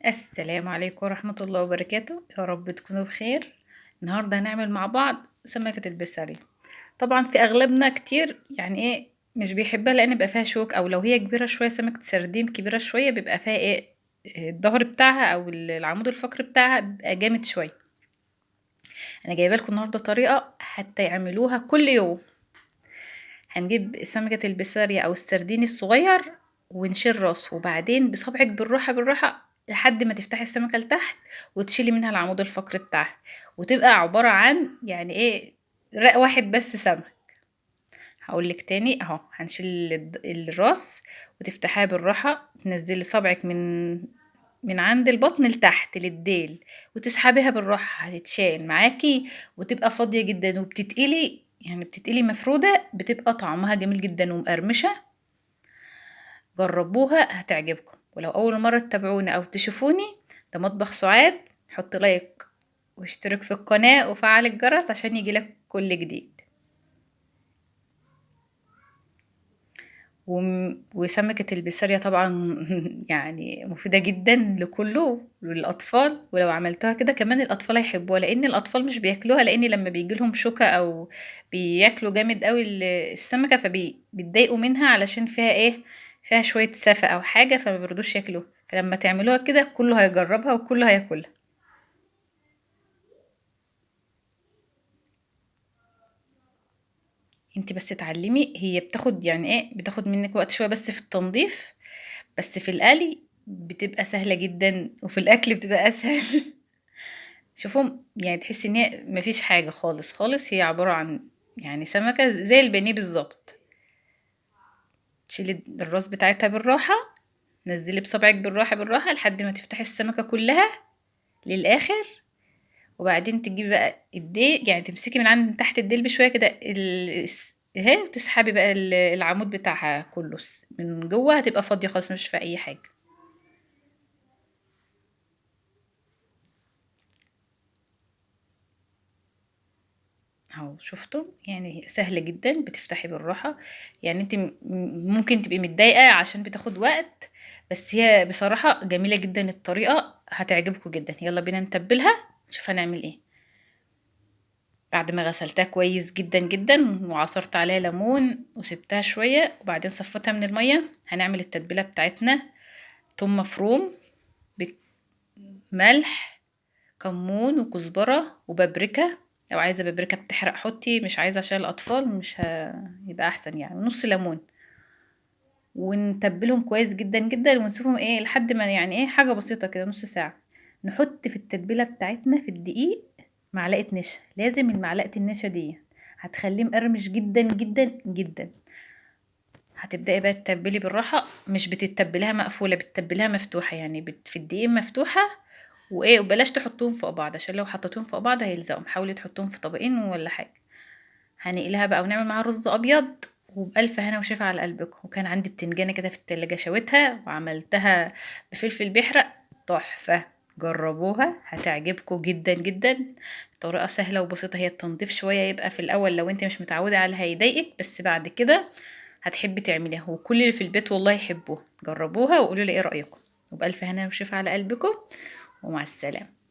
السلام عليكم ورحمة الله وبركاته، يا رب تكونوا بخير. النهاردة هنعمل مع بعض سمكة البسارية. طبعا في أغلبنا كتير يعني ايه مش بيحبها لأن بيبقى فيها شوك، أو لو هي كبيرة شوية سمكة سردين كبيرة شوية بيبقى فيها الظهر بتاعها أو العمود الفقري بتاعها بيبقى جامد شوية. أنا جايبة لكم النهاردة طريقة حتى يعملوها كل يوم. هنجيب سمكة البسارية أو السردين الصغير ونشيل راسه، وبعدين بصبعك بالراحة بالراحة لحد ما تفتحي السمكة لتحت وتشيلي منها العمود الفقري بتاعها، وتبقى عبارة عن يعني ايه رق واحد بس سمك. هقولك تاني اهو، هنشيل الراس وتفتحيها بالراحة، تنزلي صبعك من عند البطن لتحت للديل وتسحبيها بالراحة، هتتشال معاكي وتبقى فاضية جدا وبتتقلي، يعني بتتقلي مفرودة، بتبقى طعمها جميل جدا ومقرمشة. جربوها هتعجبكم، ولو أول مرة تتابعوني أو تشوفوني، ده مطبخ سعاد. حط لايك واشترك في القناة وفعل الجرس عشان يجيلك كل جديد. وسمكة البسارية طبعا يعني مفيدة جدا لكله، للأطفال، ولو عملتوها كده كمان الأطفال هيحبوها، لأن الأطفال مش بياكلوها، لأن لما بيجيلهم شوكة أو بياكلوا جامد قوي السمكة فبيتضايقوا منها، علشان فيها فيها شوية سفة أو حاجة فما بيرضوش ياكلوها. فلما تعملوها كده كله هيجربها وكله هياكلها. انت بس اتعلمي، هي بتاخد يعني بتاخد منك وقت شوية بس في التنظيف، بس في القلي بتبقى سهلة جدا، وفي الأكل بتبقى أسهل. شوفهم يعني تحسي ان هي مفيش حاجة خالص خالص، هي عبارة عن يعني سمكة زي البانيه بالظبط. تشيلي الراس بتاعتها بالراحة، نزلي بصبعك بالراحة بالراحة لحد ما تفتحي السمكة كلها للآخر، وبعدين تجيبي بقى الديل، يعني تمسكي من عند تحت الديل بشوية كده اهي، وتسحبي بقى العمود بتاعها كله من جوه، هتبقى فاضية خالص مش في أي حاجة. اهو شفتوا، يعني سهلة جدا، بتفتحي بالراحة. يعني انت ممكن تبقي متضايقة عشان بتاخد وقت، بس هي بصراحة جميلة جدا، الطريقة هتعجبكم جدا. يلا بينا نتبلها نشوف هنعمل ايه. بعد ما غسلتها كويس جدا جدا وعصرت عليها ليمون وسبتها شوية وبعدين صفتها من المية، هنعمل التتبيلة بتاعتنا. ثوم مفروم، ملح، كمون وكزبرة وبابريكا. لو عايزة بابريكا بتحرق حطي، مش عايزة عشان الأطفال مش يبقى أحسن يعني. نص ليمون، ونتبلهم كويس جدا جدا ونسيبهم لحد ما يعني حاجة بسيطة كده نص ساعة. نحط في التتبيلة بتاعتنا في الدقيق معلقة نشا، لازم المعلقة النشا دي هتخليه مقرمش جدا جدا جدا. هتبدأي بقى تتبلي بالراحة، مش بتتبليها مقفولة، بتتبليها مفتوحة، يعني في الدقيق مفتوحة. وبلاش تحطوهم فوق بعض، عشان لو حطيتوهم فوق بعض هيلزقوا. حاولي تحطوهم في طبقين ولا حاجة. هنقلها بقى ونعمل معاها رز ابيض، وبألف هنا وشفا على قلبكم. وكان عندي بتنجانة كده في التلاجة، شويتها وعملتها بفلفل بيحرق، تحفة. جربوها هتعجبكم جدا جدا. طريقة سهلة وبسيطة، هي التنظيف شوية يبقى في الأول لو انت مش متعودة عليها هيضايقك، بس بعد كده هتحبي تعمليها، وكل اللي في البيت والله يحبوها. جربوها وقولوا لي ايه رأيكم، وبألف هنا وشفا على قلبكم، ومع السلامة.